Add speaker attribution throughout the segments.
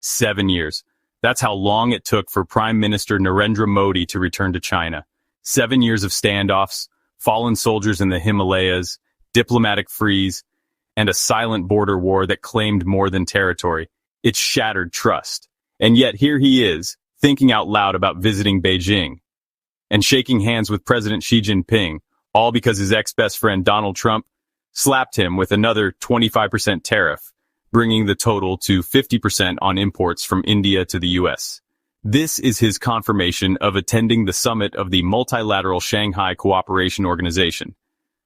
Speaker 1: 7 years. That's how long it took for Prime Minister Narendra Modi to return to China. 7 years of standoffs, fallen soldiers in the Himalayas, diplomatic freeze, and a silent border war that claimed more than territory. It shattered trust. And yet here he is, thinking out loud about visiting Beijing and shaking hands with President Xi Jinping, all because his ex-best friend Donald Trump slapped him with another 25% tariff, bringing the total to 50% on imports from India to the US. This is his confirmation of attending the summit of the multilateral Shanghai Cooperation Organization.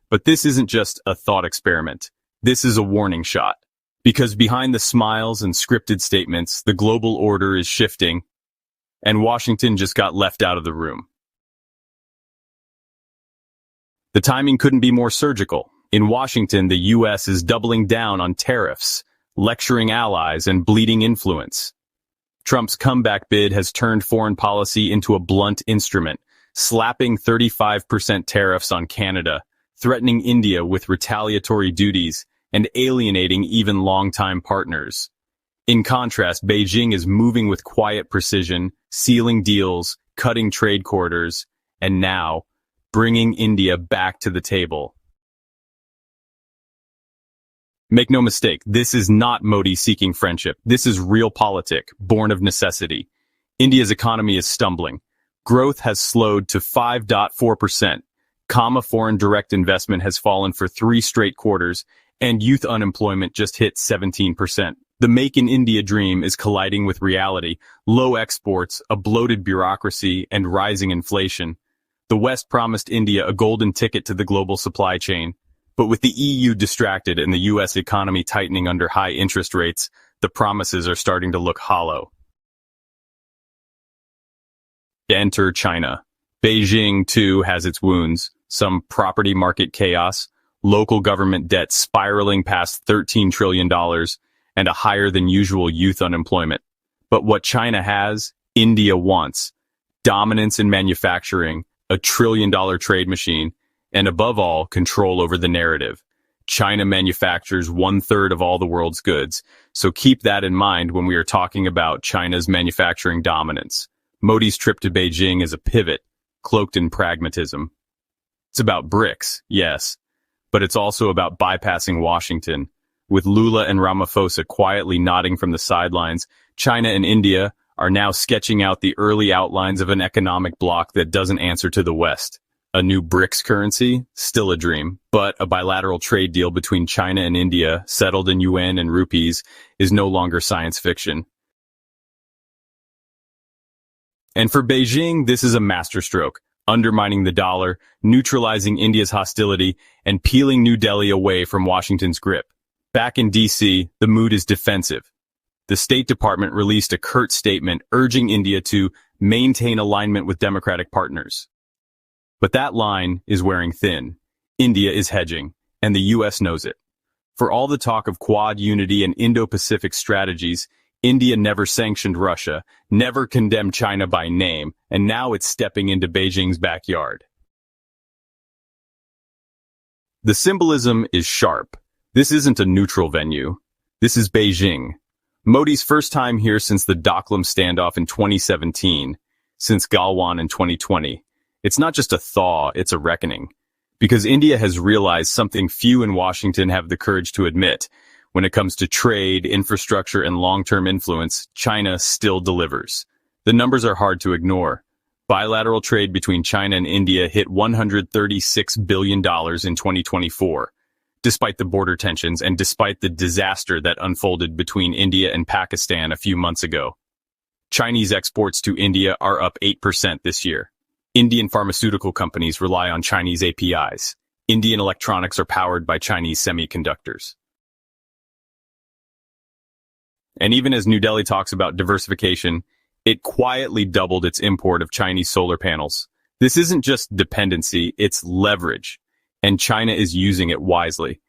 Speaker 1: But this isn't just a thought experiment. This is a warning shot. Because behind the smiles and scripted statements, the global order is shifting, and Washington just got left out of the room. The timing couldn't be more surgical. In Washington, the US is doubling down on tariffs, lecturing allies, and bleeding influence. Trump's comeback bid has turned foreign policy into a blunt instrument, slapping 35% tariffs on Canada, threatening India with retaliatory duties, and alienating even longtime partners. In contrast, Beijing is moving with quiet precision, sealing deals, cutting trade corridors, and now bringing India back to the table. Make no mistake, this is not Modi seeking friendship. This is realpolitik, born of necessity. India's economy is stumbling. Growth has slowed to 5.4%, foreign direct investment has fallen for 3 straight quarters, and youth unemployment just hit 17%. The Make in India dream is colliding with reality, low exports, a bloated bureaucracy, and rising inflation. The West promised India a golden ticket to the global supply chain. But with the EU distracted and the US economy tightening under high interest rates, the promises are starting to look hollow. Enter China. Beijing, too, has its wounds. Some property market chaos, local government debt spiraling past $13 trillion, and a higher than usual youth unemployment. But what China has, India wants. Dominance in manufacturing, a $1 trillion trade machine, and above all, control over the narrative. China manufactures 1/3 of all the world's goods, so keep that in mind when we are talking about China's manufacturing dominance. Modi's trip to Beijing is a pivot, cloaked in pragmatism. It's about BRICS, yes, but it's also about bypassing Washington. With Lula and Ramaphosa quietly nodding from the sidelines, China and India are now sketching out the early outlines of an economic bloc that doesn't answer to the West. A new BRICS currency? Still a dream, but a bilateral trade deal between China and India, settled in yuan and rupees, is no longer science fiction. And for Beijing, this is a masterstroke, undermining the dollar, neutralizing India's hostility, and peeling New Delhi away from Washington's grip. Back in D.C., the mood is defensive. The State Department released a curt statement urging India to maintain alignment with democratic partners. But that line is wearing thin. India is hedging, and the U.S. knows it. For all the talk of Quad unity and Indo-Pacific strategies, India never sanctioned Russia, never condemned China by name, and now it's stepping into Beijing's backyard. The symbolism is sharp. This isn't a neutral venue. This is Beijing. Modi's first time here since the Doklam standoff in 2017, since Galwan in 2020. It's not just a thaw, it's a reckoning. Because India has realized something few in Washington have the courage to admit. When it comes to trade, infrastructure, and long-term influence, China still delivers. The numbers are hard to ignore. Bilateral trade between China and India hit $136 billion in 2024. Despite the border tensions and despite the disaster that unfolded between India and Pakistan a few months ago. Chinese exports to India are up 8% this year. Indian pharmaceutical companies rely on Chinese APIs. Indian electronics are powered by Chinese semiconductors. And even as New Delhi talks about diversification, it quietly doubled its import of Chinese solar panels. This isn't just dependency, it's leverage. And China is using it wisely.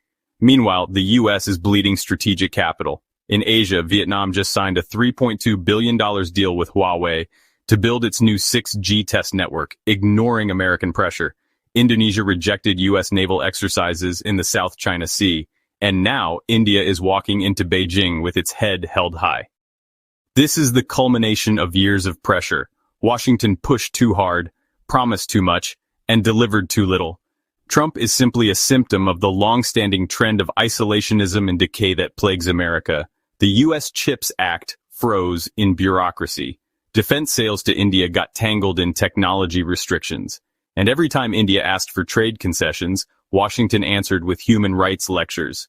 Speaker 1: Meanwhile, the U.S. is bleeding strategic capital. In Asia, Vietnam just signed a $3.2 billion deal with Huawei to build its new 6G test network, ignoring American pressure. Indonesia rejected U.S. naval exercises in the South China Sea, and now India is walking into Beijing with its head held high. This is the culmination of years of pressure. Washington pushed too hard, promised too much, and delivered too little. Trump is simply a symptom of the long-standing trend of isolationism and decay that plagues America. The U.S. CHIPS Act froze in bureaucracy. Defense sales to India got tangled in technology restrictions. And every time India asked for trade concessions, Washington answered with human rights lectures.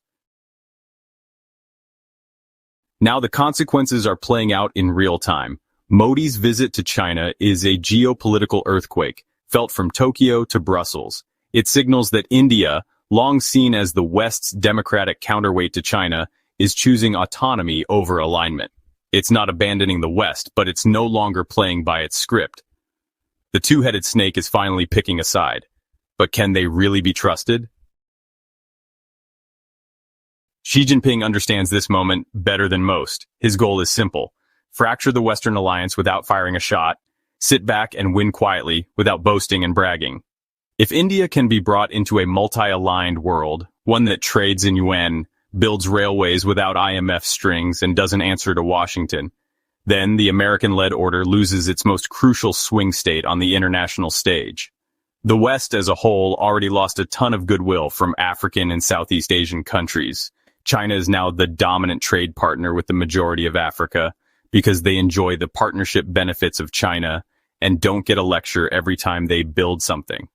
Speaker 1: Now the consequences are playing out in real time. Modi's visit to China is a geopolitical earthquake, felt from Tokyo to Brussels. It signals that India, long seen as the West's democratic counterweight to China, is choosing autonomy over alignment. It's not abandoning the West, but it's no longer playing by its script. The two-headed snake is finally picking a side. But can they really be trusted? Xi Jinping understands this moment better than most. His goal is simple: fracture the Western alliance without firing a shot, sit back and win quietly without boasting and bragging. If India can be brought into a multi-aligned world, one that trades in yuan, builds railways without IMF strings, and doesn't answer to Washington, then the American-led order loses its most crucial swing state on the international stage. The West as a whole already lost a ton of goodwill from African and Southeast Asian countries. China is now the dominant trade partner with the majority of Africa because they enjoy the partnership benefits of China and don't get a lecture every time they build something.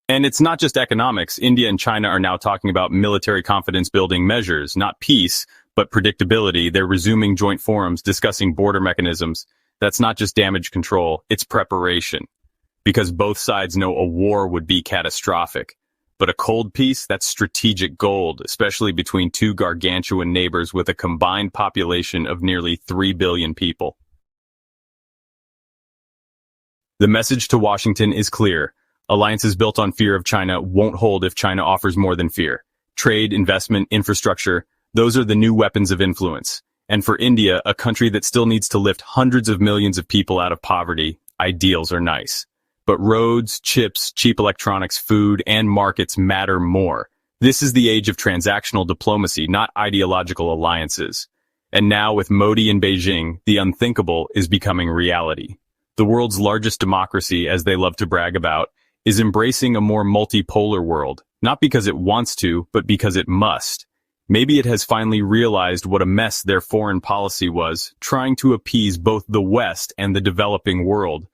Speaker 1: And it's not just economics. India and China are now talking about military confidence building measures, not peace, but predictability. They're resuming joint forums, discussing border mechanisms. That's not just damage control, it's preparation. Because both sides know a war would be catastrophic. But a cold peace, that's strategic gold, especially between two gargantuan neighbors with a combined population of nearly 3 billion people. The message to Washington is clear. Alliances built on fear of China won't hold if China offers more than fear. Trade, investment, infrastructure, those are the new weapons of influence. And for India, a country that still needs to lift hundreds of millions of people out of poverty, ideals are nice. But roads, chips, cheap electronics, food, and markets matter more. This is the age of transactional diplomacy, not ideological alliances. And now with Modi in Beijing, the unthinkable is becoming reality. The world's largest democracy, as they love to brag about, is embracing a more multipolar world, not because it wants to, but because it must. Maybe it has finally realized what a mess their foreign policy was, trying to appease both the West and the developing world.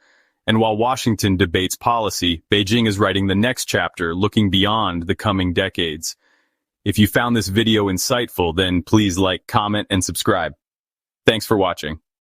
Speaker 1: And while Washington debates policy, Beijing is writing the next chapter, looking beyond the coming decades. If you found this video insightful, then please like, comment, and subscribe. Thanks for watching.